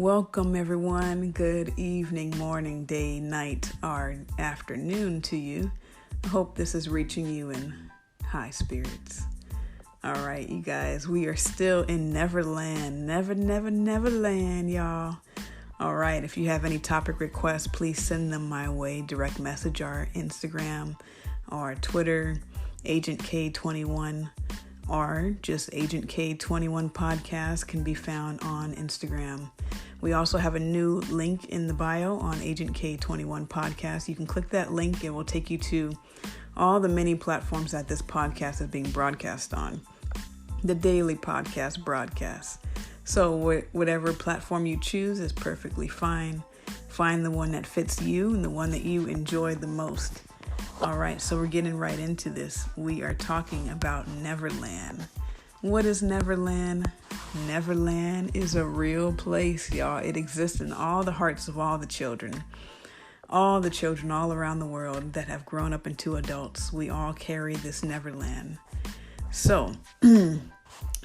Welcome everyone. Good evening, morning, day, night, or afternoon to you. I hope this is reaching you in high spirits. All right, you guys, we are still in Neverland. Neverland, y'all. All right, if you have any topic requests, please send them my way. Direct message or Instagram or Twitter, Agent K21, or just Agent K21 podcast can be found on Instagram. We also have a new link in the bio on Agent K21 podcast. You can click that link. It will take you to all the many platforms that this podcast is being broadcast on. The daily podcast broadcast. So whatever platform you choose is perfectly fine. Find the one that fits you and the one that you enjoy the most. All right, so we're getting right into this. We are talking about Neverland. What is Neverland? Neverland is a real place, y'all. It exists in all the hearts of all the children all around the world that have grown up into adults. We all carry this Neverland. So,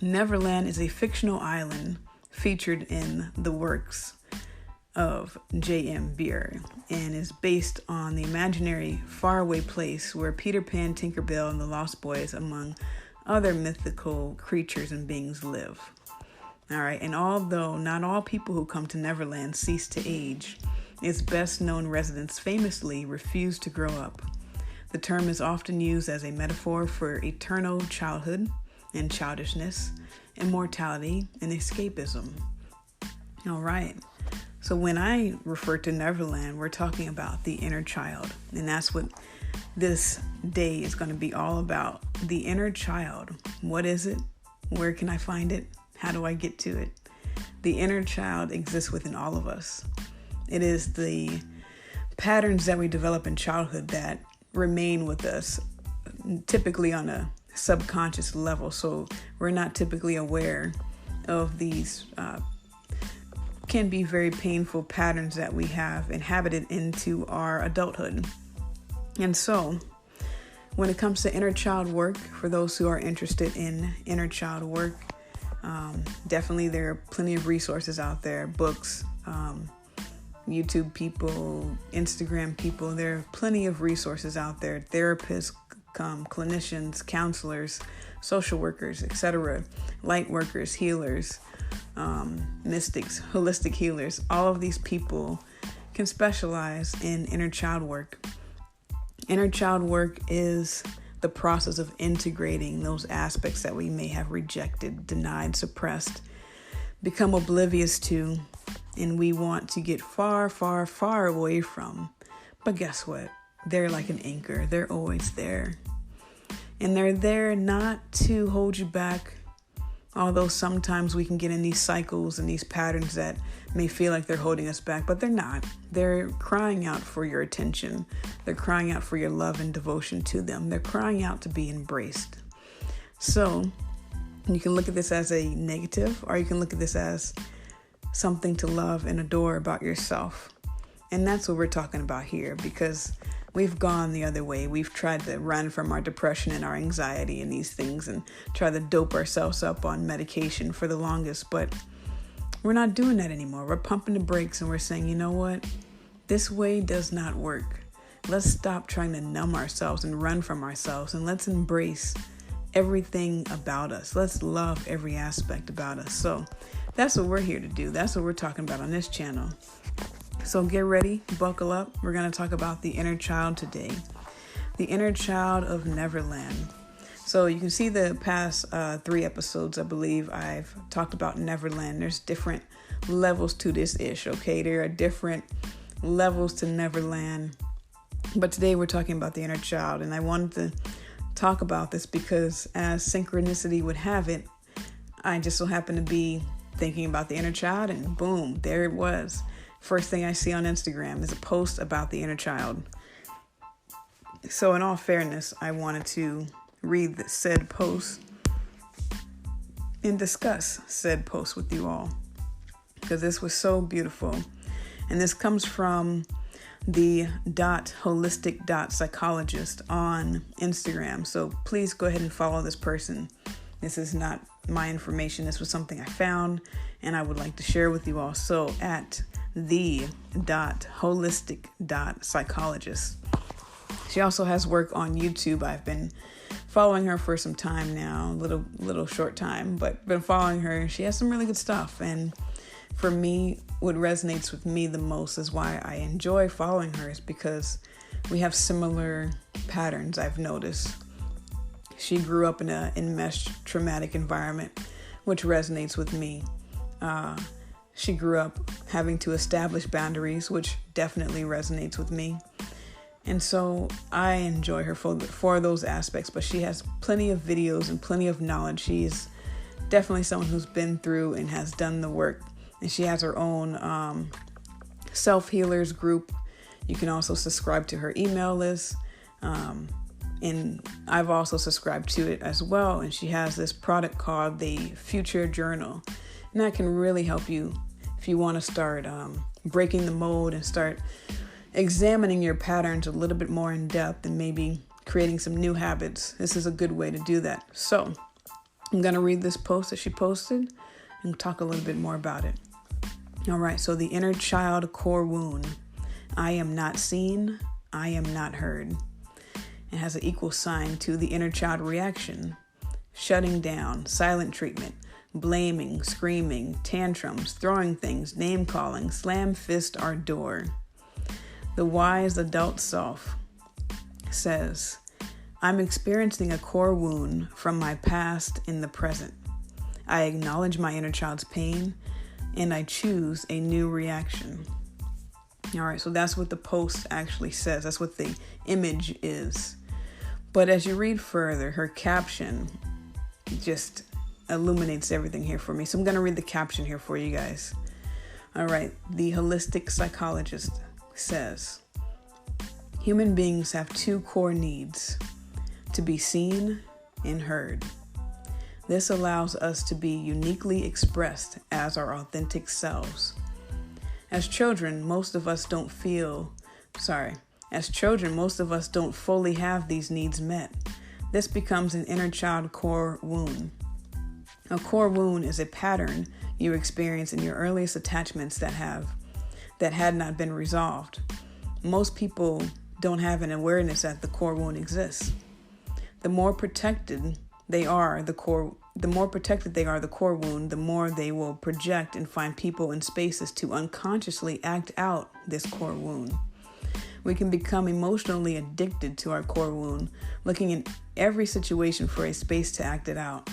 Neverland is a fictional island featured in the works of J.M. Beer and is based on the imaginary faraway place where Peter Pan, Tinkerbell, and the Lost Boys, among other mythical creatures and beings, live. All right, and although not all people who come to Neverland cease to age, its best-known residents famously refuse to grow up. The term is often used as a metaphor for eternal childhood and childishness, immortality, and escapism. All right, so when I refer to Neverland, we're talking about the inner child, and that's what this day is going to be all about. The inner child. What is it? Where can I find it? How do I get to it? The inner child exists within all of us. It is the patterns that we develop in childhood that remain with us, typically on a subconscious level. So we're not typically aware of these can be very painful patterns that we have inhabited into our adulthood. And so when it comes to inner child work, for those who are interested in inner child work, definitely there are plenty of resources out there, books, YouTube people, Instagram people. There are plenty of resources out there, therapists, clinicians, counselors, social workers, etc., light workers, healers, mystics, holistic healers. All of these people can specialize in inner child work. Inner child work is the process of integrating those aspects that we may have rejected, denied, suppressed, become oblivious to, and we want to get far, far, far away from. But guess what? They're like an anchor. They're always there. And they're there not to hold you back, although sometimes we can get in these cycles and these patterns that may feel like they're holding us back, but they're not. They're crying out for your attention. They're crying out for your love and devotion to them. They're crying out to be embraced. So you can look at this as a negative, or you can look at this as something to love and adore about yourself. And that's what we're talking about here, because we've gone the other way. We've tried to run from our depression and our anxiety and these things and try to dope ourselves up on medication for the longest, but we're not doing that anymore. We're pumping the brakes and we're saying, you know what? This way does not work. Let's stop trying to numb ourselves and run from ourselves, and let's embrace everything about us. Let's love every aspect about us. So that's what we're here to do. That's what we're talking about on this channel. So get ready, buckle up. We're going to talk about the inner child today. The inner child of Neverland. So you can see the past 3 episodes, I believe, I've talked about Neverland. There's different levels to this ish, okay? There are different levels to Neverland. But today we're talking about the inner child. And I wanted to talk about this because, as synchronicity would have it, I just so happen to be thinking about the inner child, and boom, there it was. First thing I see on Instagram is a post about the inner child. So in all fairness, I wanted to read the said post and discuss said post with you all, because this was so beautiful. And this comes from the holistic.psychologist on Instagram. So please go ahead and follow this person. This is not my information. This was something I found and I would like to share with you all. So at the.holistic.psychologist. She also has work on YouTube. I've been following her for some time now, little short time, but been following her. She has some really good stuff. And for me, what resonates with me the most is why I enjoy following her is because we have similar patterns I've noticed. She grew up in an enmeshed traumatic environment, which resonates with me. She grew up having to establish boundaries, which definitely resonates with me. And so I enjoy her for those aspects, but she has plenty of videos and plenty of knowledge. She's definitely someone who's been through and has done the work. And she has her own self-healers group. You can also subscribe to her email list. And I've also subscribed to it as well. And she has this product called the Future Journal. And that can really help you if you want to start breaking the mold and start examining your patterns a little bit more in depth and maybe creating some new habits. This is a good way to do that. So I'm going to read this post that she posted and talk a little bit more about it. All right. So the inner child core wound. I am not seen. I am not heard. It has an equal sign to the inner child reaction. Shutting down, silent treatment, blaming, screaming, tantrums, throwing things, name calling, slam fist our door. The wise adult self says, I'm experiencing a core wound from my past in the present. I acknowledge my inner child's pain and I choose a new reaction. All right, so that's what the post actually says. That's what the image is. But as you read further, her caption just illuminates everything here for me. So I'm going to read the caption here for you guys. All right, the holistic psychologist says, human beings have two core needs: to be seen and heard. This allows us to be uniquely expressed as our authentic selves. As children, most of us don't fully have these needs met. This becomes an inner child core wound. A core wound is a pattern you experience in your earliest attachments that had not been resolved. Most people don't have an awareness that the core wound exists. The more protected they are the core wound, the more they will project and find people and spaces to unconsciously act out this core wound. We can become emotionally addicted to our core wound, looking in every situation for a space to act it out.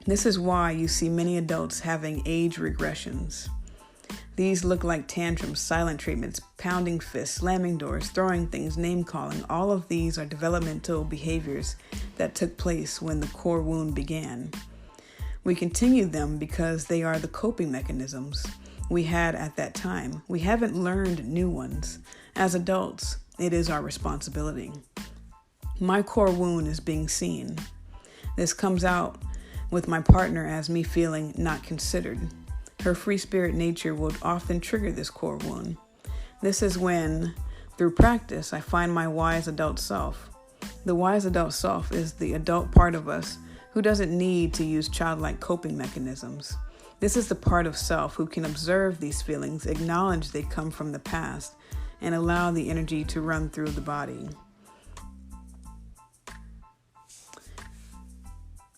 This is why you see many adults having age regressions. These look like tantrums, silent treatments, pounding fists, slamming doors, throwing things, name calling. All of these are developmental behaviors that took place when the core wound began. We continue them because they are the coping mechanisms we had at that time. We haven't learned new ones. As adults, it is our responsibility. My core wound is being seen. This comes out with my partner as me feeling not considered. Her free spirit nature will often trigger this core wound. This is when, through practice, I find my wise adult self. The wise adult self is the adult part of us who doesn't need to use childlike coping mechanisms. This is the part of self who can observe these feelings, acknowledge they come from the past, and allow the energy to run through the body.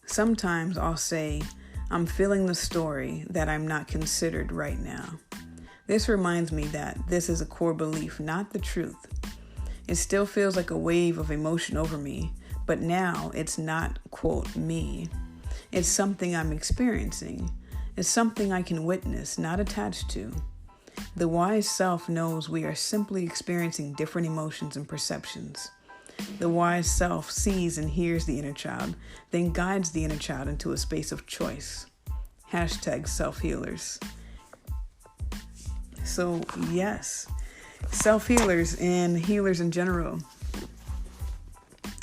Sometimes I'll say, I'm feeling the story that I'm not considered right now. This reminds me that this is a core belief, not the truth. It still feels like a wave of emotion over me, but now it's not, quote, me. It's something I'm experiencing. It's something I can witness, not attach to. The wise self knows we are simply experiencing different emotions and perceptions. The wise self sees and hears the inner child, then guides the inner child into a space of choice. #self-healers. So yes, self-healers and healers in general,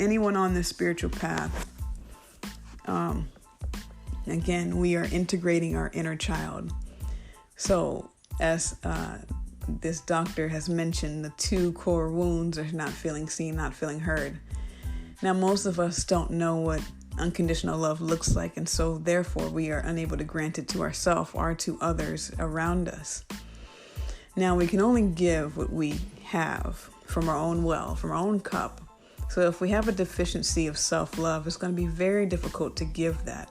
anyone on this spiritual path, again, we are integrating our inner child. So as this doctor has mentioned, the two core wounds are not feeling seen, not feeling heard. Now, most of us don't know what unconditional love looks like. And so therefore we are unable to grant it to ourselves or to others around us. Now we can only give what we have from our own well, from our own cup. So if we have a deficiency of self-love, it's going to be very difficult to give that.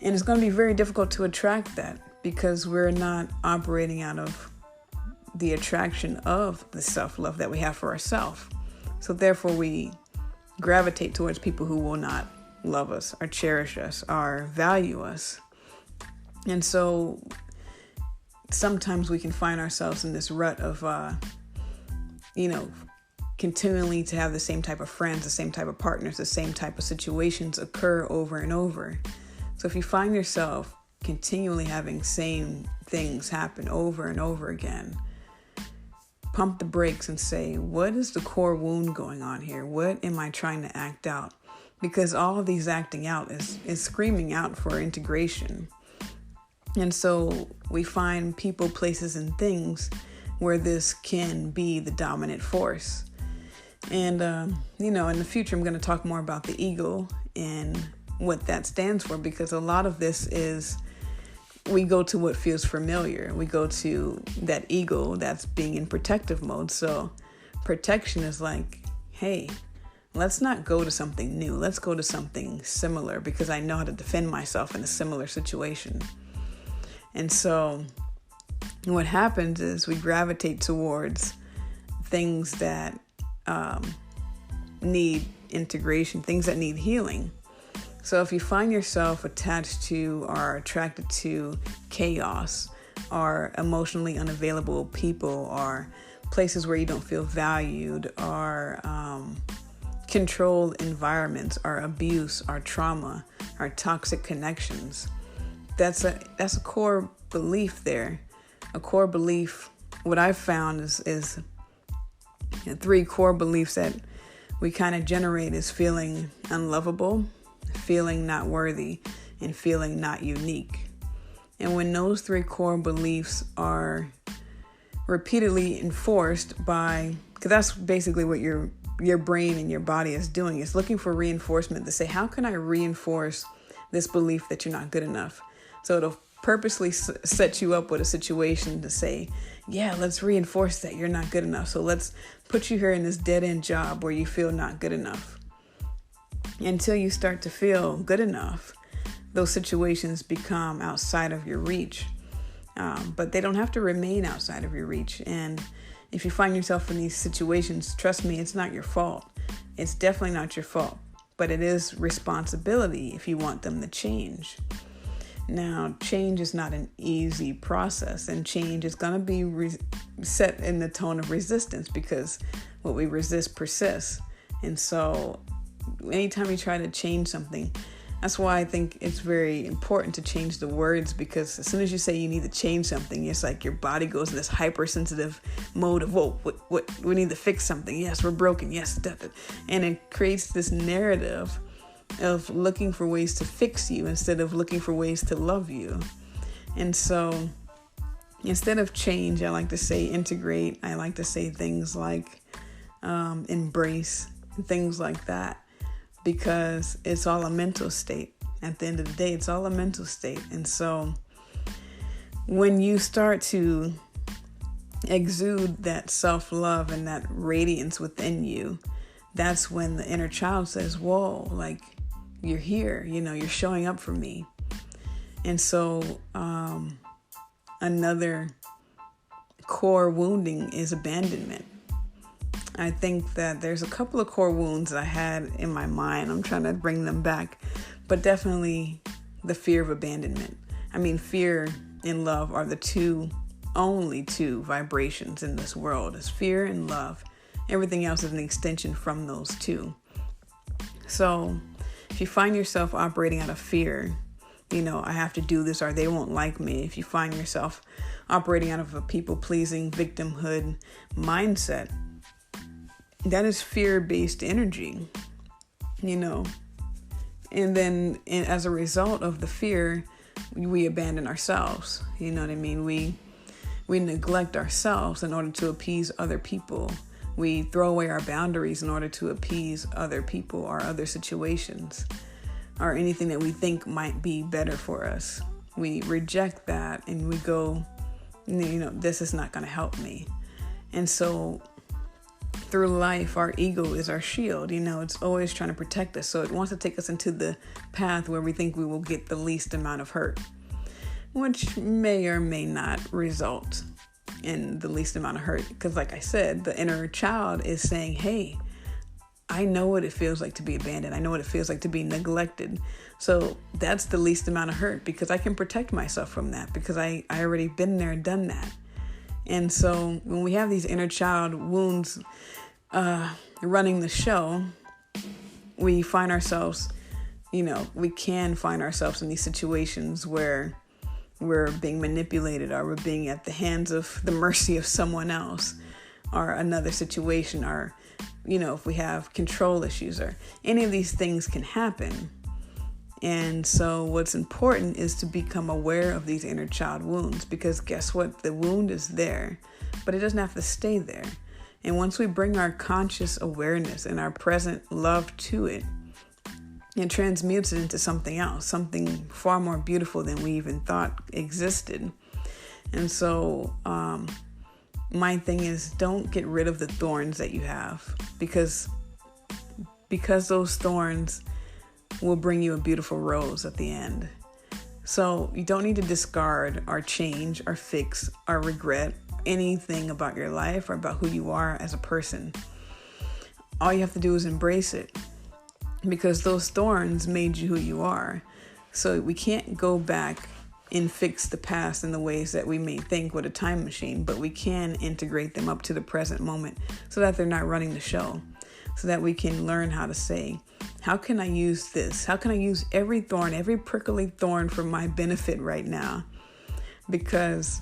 And it's going to be very difficult to attract that because we're not operating out of the attraction of the self-love that we have for ourselves. So therefore we gravitate towards people who will not love us or cherish us or value us. And so sometimes we can find ourselves in this rut of, continually to have the same type of friends, the same type of partners, the same type of situations occur over and over. So if you find yourself continually having same things happen over and over again, pump the brakes and say, what is the core wound going on here? What am I trying to act out? Because all of these acting out is screaming out for integration. And so we find people, places, and things where this can be the dominant force. And, in the future, I'm going to talk more about the ego and what that stands for, because a lot of this is we go to what feels familiar. We go to that ego that's being in protective mode. So protection is like, hey, let's not go to something new. Let's go to something similar because I know how to defend myself in a similar situation. And so what happens is we gravitate towards things that need integration, things that need healing. So if you find yourself attached to or attracted to chaos or emotionally unavailable people or places where you don't feel valued or controlled environments or abuse or trauma or toxic connections, that's a core belief there. A core belief, what I've found is three core beliefs that we kind of generate is feeling unlovable, feeling not worthy, and feeling not unique. And when those three core beliefs are repeatedly enforced because that's basically what your brain and your body is doing. It's looking for reinforcement to say, how can I reinforce this belief that you're not good enough? So it'll purposely set you up with a situation to say, yeah, let's reinforce that you're not good enough. So let's put you here in this dead-end job where you feel not good enough. Until you start to feel good enough, those situations become outside of your reach. But they don't have to remain outside of your reach. And if you find yourself in these situations, trust me, it's not your fault. It's definitely not your fault. But it is responsibility if you want them to change. Now, change is not an easy process, and change is going to be set in the tone of resistance because what we resist persists. And so anytime you try to change something, that's why I think it's very important to change the words, because as soon as you say you need to change something, it's like your body goes in this hypersensitive mode of, whoa, what, we need to fix something. Yes, we're broken. Yes, and it creates this narrative of looking for ways to fix you instead of looking for ways to love you. And so instead of change, I like to say integrate. I like to say things like embrace, things like that, because it's all a mental state. At the end of the day, it's all a mental state. And so when you start to exude that self-love and that radiance within you, that's when the inner child says, whoa, like, you're here, you're showing up for me. And so another core wounding is abandonment. I think that there's a couple of core wounds that I had in my mind. I'm trying to bring them back, but definitely the fear of abandonment. I mean, fear and love are the only two vibrations in this world. It's fear and love. Everything else is an extension from those two. So if you find yourself operating out of fear, I have to do this or they won't like me. If you find yourself operating out of a people-pleasing victimhood mindset, that is fear-based energy, And then as a result of the fear, we abandon ourselves. You know what I mean? We neglect ourselves in order to appease other people. We throw away our boundaries in order to appease other people or other situations. or anything that we think might be better for us. We reject that and we go, this is not going to help me. And so through life, our ego is our shield. It's always trying to protect us. So it wants to take us into the path where we think we will get the least amount of hurt, which may or may not result in the least amount of hurt. Because like I said, the inner child is saying, hey, I know what it feels like to be abandoned. I know what it feels like to be neglected. So that's the least amount of hurt because I can protect myself from that because I already been there and done that. And so when we have these inner child wounds running the show, we find ourselves, we can find ourselves in these situations where we're being manipulated or we're being at the hands of the mercy of someone else or another situation or, if we have control issues or any of these things can happen. And so what's important is to become aware of these inner child wounds because guess what? The wound is there, but it doesn't have to stay there. And once we bring our conscious awareness and our present love to it, it transmutes it into something else, something far more beautiful than we even thought existed. And so my thing is don't get rid of the thorns that you have because those thorns will bring you a beautiful rose at the end. So you don't need to discard or change or fix or regret anything about your life or about who you are as a person. All you have to do is embrace it because those thorns made you who you are. So we can't go back and fix the past in the ways that we may think with a time machine, but we can integrate them up to the present moment so that they're not running the show, so that we can learn how to say, how can I use this? How can I use every thorn, every prickly thorn for my benefit right now? Because,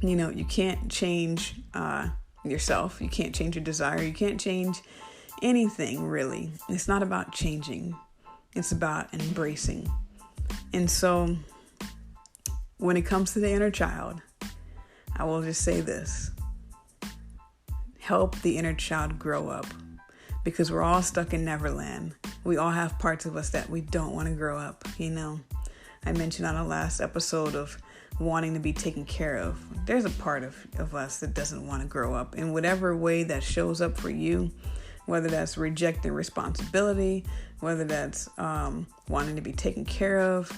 you can't change yourself. You can't change your desire. You can't change anything, really. It's not about changing. It's about embracing. And so when it comes to the inner child, I will just say this. Help the inner child grow up. Because we're all stuck in Neverland. We all have parts of us that we don't want to grow up, I mentioned on the last episode of wanting to be taken care of. There's a part of us that doesn't want to grow up. In whatever way that shows up for you, whether that's rejecting responsibility, whether that's wanting to be taken care of,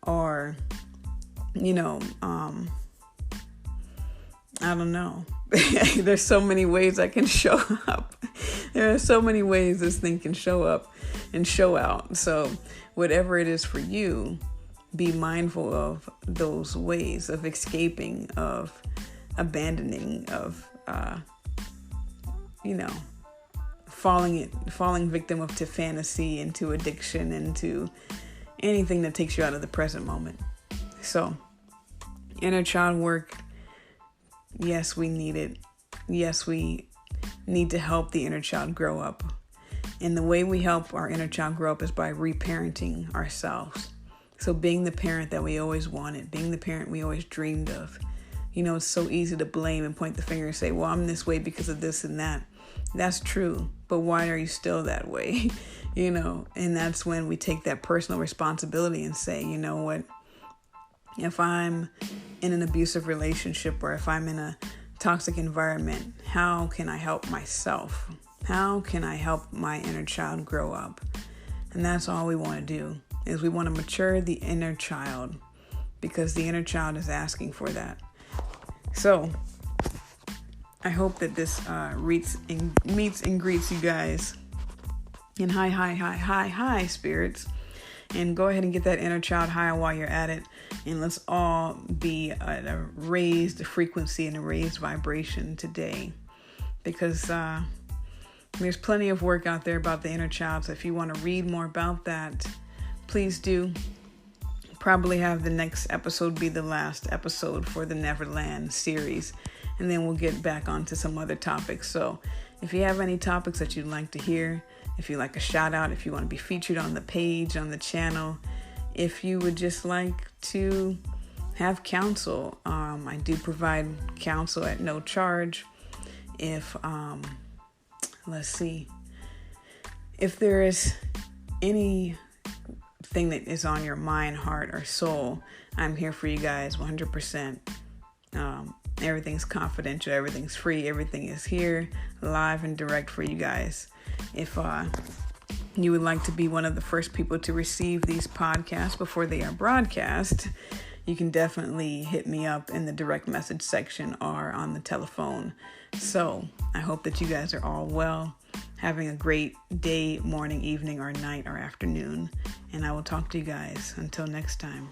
or, I don't know. There's so many ways I can show up. There are so many ways this thing can show up and show out. So whatever it is for you, be mindful of those ways of escaping, of abandoning, of, falling victim to fantasy, into addiction, into anything that takes you out of the present moment. So inner child work, yes, we need it. Yes, we need to help the inner child grow up. And the way we help our inner child grow up is by reparenting ourselves. So being the parent that we always wanted, being the parent we always dreamed of. It's so easy to blame and point the finger and say, well, I'm this way because of this and that. That's true. But why are you still that way? And that's when we take that personal responsibility and say, you know what? If I'm in an abusive relationship or if I'm in a toxic environment, how can I help myself? How can I help my inner child grow up? And that's all we want to do, is we want to mature the inner child because the inner child is asking for that. So I hope that this meets and greets you guys in high spirits. And go ahead and get that inner child high while you're at it. And let's all be at a raised frequency and a raised vibration today. Because there's plenty of work out there about the inner child. So if you want to read more about that, please do. Probably have the next episode be the last episode for the Neverland series. And then we'll get back onto some other topics. So if you have any topics that you'd like to hear, if you like a shout out, if you want to be featured on the page, on the channel, if you would just like to have counsel, I do provide counsel at no charge. If, if there is anything that is on your mind, heart, or soul, I'm here for you guys 100%. Everything's confidential, everything's free, everything is here, live and direct for you guys. If you would like to be one of the first people to receive these podcasts before they are broadcast, you can definitely hit me up in the direct message section or on the telephone. So I hope that you guys are all well, having a great day, morning, evening, or night, or afternoon. And I will talk to you guys until next time.